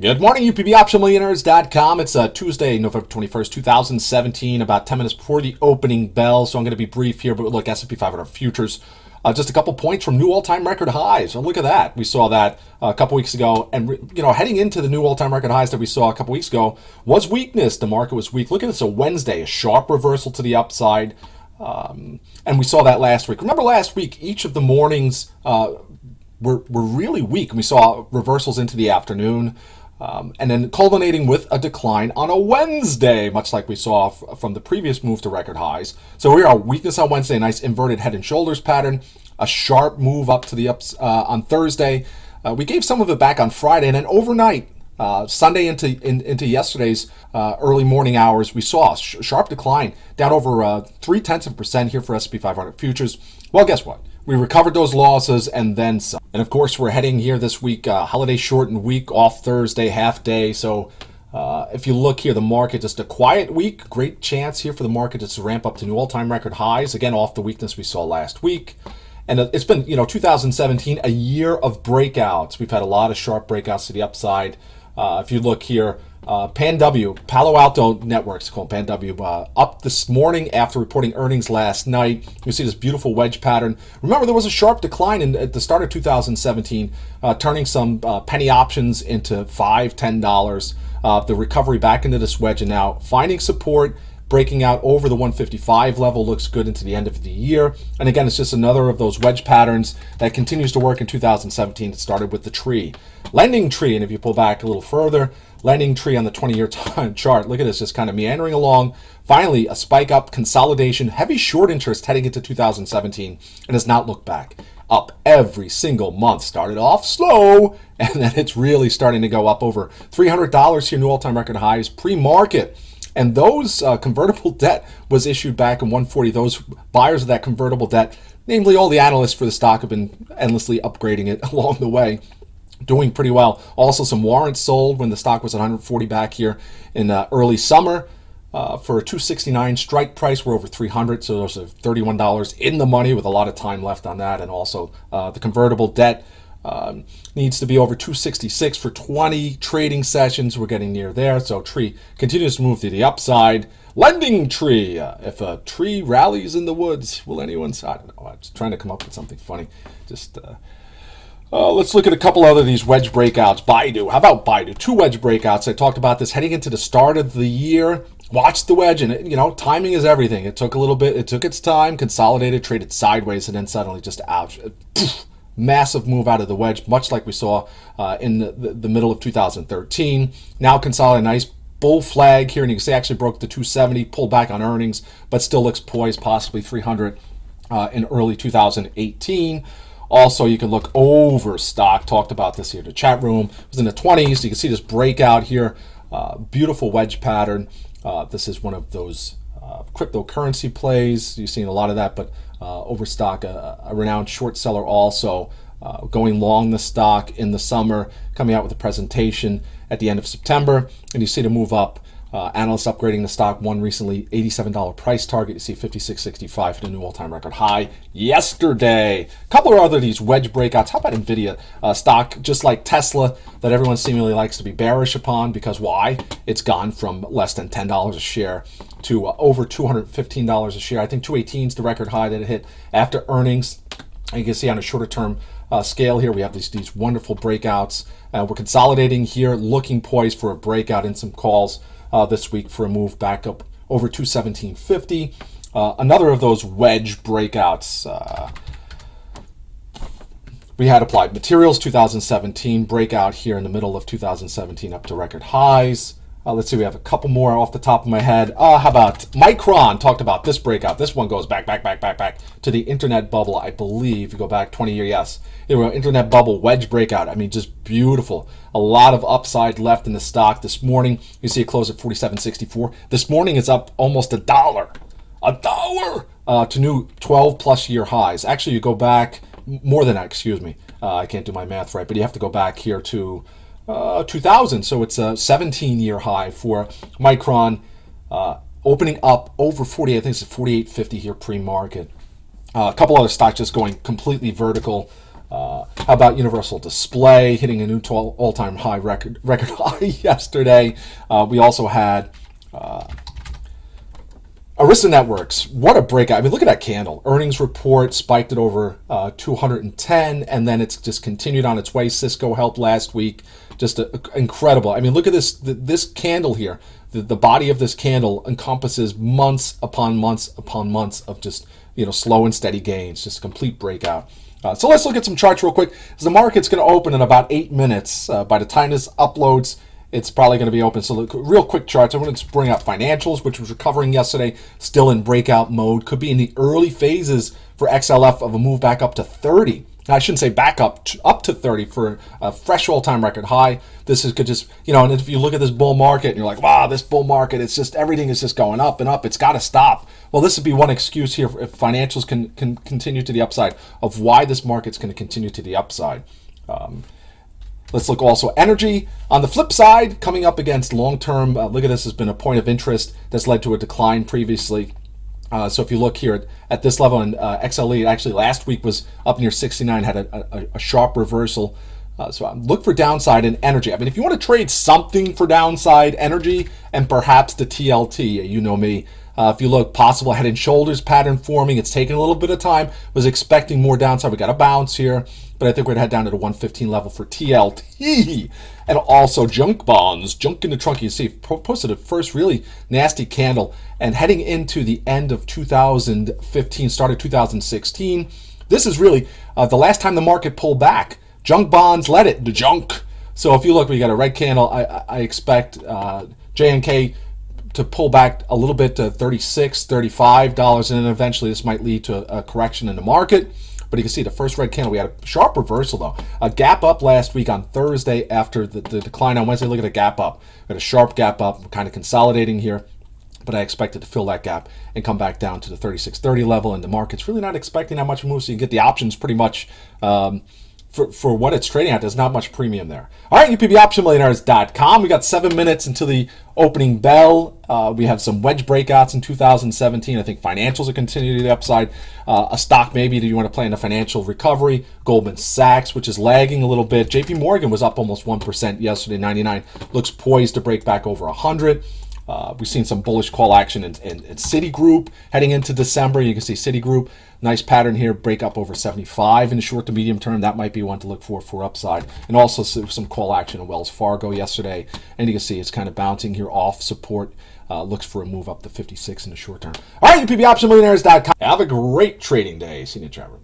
Good morning, UPBOptionMillionaires.com. It's Tuesday, November 21st, 2017, about 10 minutes before the opening bell. So I'm going to be brief here, but look, S&P 500 futures, just a couple points from new all-time record highs. So look at that. We saw that a couple weeks ago. And, heading into the new all-time record highs that we saw a couple weeks ago was weakness. The market was weak. Look at this, a Wednesday, a sharp reversal to the upside. And we saw that last week. Remember last week, each of the mornings were really weak. And we saw reversals into the afternoon. And then culminating with a decline on a Wednesday, much like we saw from the previous move to record highs. So we are weakness on Wednesday, a nice inverted head and shoulders pattern, a sharp move up to the ups on Thursday. We gave some of it back on Friday, and then overnight, Sunday into yesterday's early morning hours, we saw a sharp decline, down over 0.3% here for S&P 500 futures. Well, guess what? We recovered those losses and then some. And of course, we're heading here this week, holiday shortened week, off Thursday, half day. So if you look here, the market, just a quiet week. Great chance here for the market just to ramp up to new all-time record highs. Again, off the weakness we saw last week. And it's been, 2017, a year of breakouts. We've had a lot of sharp breakouts to the upside. If you look here, PanW, Palo Alto Networks, called PanW, up this morning after reporting earnings last night. You see this beautiful wedge pattern. Remember, there was a sharp decline at the start of 2017, turning some penny options into $5, $10. The recovery back into this wedge, and now finding support, breaking out over the 155 level, looks good into the end of the year. And again, it's just another of those wedge patterns that continues to work in 2017. It started with the tree. Lending Tree, and if you pull back a little further, Lending Tree on the 20-year time chart, look at this, just kind of meandering along. Finally, a spike up, consolidation, heavy short interest heading into 2017, and has not looked back. Up every single month. Started off slow, and then it's really starting to go up over $300 here, new all-time record highs, pre-market. And those convertible debt was issued back in 140. Those buyers of that convertible debt, namely all the analysts for the stock, have been endlessly upgrading it along the way. Doing pretty well. Also, some warrants sold when the stock was at 140 back here in early summer for a 269 strike price. We're over 300, so there's $31 in the money with a lot of time left on that. And also the convertible debt needs to be over 266 for 20 trading sessions. We're getting near there. So tree continues to move to the upside. Lending Tree. If a tree rallies in the woods, will anyone? I don't know. I'm just trying to come up with something funny. Just let's look at a couple other of these wedge breakouts. Baidu. How about Baidu? Two wedge breakouts. I talked about this heading into the start of the year. Watch the wedge, and timing is everything. It took a little bit. It took its time, consolidated, traded sideways, and then suddenly just ouch. Massive move out of the wedge, much like we saw in the middle of 2013. Now consolidated, nice bull flag here, and you can see actually broke the 270, pulled back on earnings, but still looks poised, possibly 300 in early 2018. Also, you can look over stock. Talked about this here in the chat room. It was in the 20s. You can see this breakout here. Beautiful wedge pattern. This is one of those cryptocurrency plays. You've seen a lot of that, but Overstock, a renowned short seller, also going long the stock in the summer, coming out with a presentation at the end of September. And you see the move up. Analysts upgrading the stock. One recently, $87 price target. You see 56.65 for the new all-time record high yesterday. A couple of other these wedge breakouts. How about NVIDIA? Stock, just like Tesla, that everyone seemingly likes to be bearish upon. Because why? It's gone from less than $10 a share to over $215 a share. I think 218 is the record high that it hit after earnings. And you can see on a shorter term scale here, we have these wonderful breakouts. We're consolidating here, looking poised for a breakout in some calls this week for a move back up over 217.50. Another of those wedge breakouts. We had Applied Materials 2017 breakout here in the middle of 2017 up to record highs. Let's see, we have a couple more off the top of my head. How about Micron? Talked about this breakout. This one goes back to the internet bubble, I believe. You go back 20 years, yes. Internet bubble wedge breakout. I mean, just beautiful. A lot of upside left in the stock this morning. You see it close at 47.64. This morning it's up almost $1. To new 12-plus year highs. Actually, you go back more than that, excuse me. I can't do my math right, but you have to go back here to 2000. So it's a 17-year high for Micron, opening up over 40. I think it's 48.50 here pre-market. A couple other stocks just going completely vertical. How about Universal Display hitting a new all-time high record high yesterday? We also had Arista Networks. What a breakout. I mean, look at that candle. Earnings report spiked it over 210, and then it's just continued on its way. Cisco helped last week. Just incredible. I mean, look at this candle here. The body of this candle encompasses months upon months upon months of just, slow and steady gains. Just a complete breakout. So let's look at some charts real quick. The market's going to open in about 8 minutes. By the time this uploads, it's probably going to be open. So look, real quick charts. I'm going to bring up financials, which was recovering yesterday, still in breakout mode. Could be in the early phases for XLF of a move back up to 30. I shouldn't say back up to 30 for a fresh all-time record high. This could just, and if you look at this bull market and you're like, wow, this bull market, it's just, everything is just going up and up. It's got to stop. Well, this would be one excuse here if financials can continue to the upside of why this market's going to continue to the upside. Let's look also energy. On the flip side, coming up against long-term, look at this, has been a point of interest that's led to a decline previously. So if you look here at this level in XLE, actually last week was up near 69, had a sharp reversal. So look for downside in energy. I mean, if you want to trade something for downside, energy and perhaps the TLT, you know me. If you look, possible head and shoulders pattern forming. It's taken a little bit of time. Was expecting more downside. We got a bounce here, but I think we're going to head down to the 115 level for TLT. And also junk bonds, junk in the trunk. You see, posted a first really nasty candle. And heading into the end of 2015, started 2016, this is really the last time the market pulled back. Junk bonds led it, the junk. So if you look, we got a red candle. I expect JNK to pull back a little bit to $36, $35, and then eventually this might lead to a correction in the market. But you can see the first red candle, we had a sharp reversal though. A gap up last week on Thursday after the decline on Wednesday. Look at a gap up. We had a sharp gap up, kind of consolidating here. But I expected to fill that gap and come back down to the 36.30 level. And the market's really not expecting that much move. So you get the options pretty much for what it's trading at. There's not much premium there. All right, UPBOptionmillionaires.com. We got 7 minutes until the opening bell. We have some wedge breakouts in 2017. I think financials are continuing to the upside. A stock maybe that you want to play in a financial recovery. Goldman Sachs, which is lagging a little bit. JP Morgan was up almost 1% yesterday, 99. Looks poised to break back over 100. We've seen some bullish call action in Citigroup heading into December. You can see Citigroup, nice pattern here, break up over 75 in the short to medium term. That might be one to look for upside. And also some call action in Wells Fargo yesterday. And you can see it's kind of bouncing here off support. Looks for a move up to 56 in the short term. All right, UPBOptionmillionaires.com. Have a great trading day. See you in the chat room.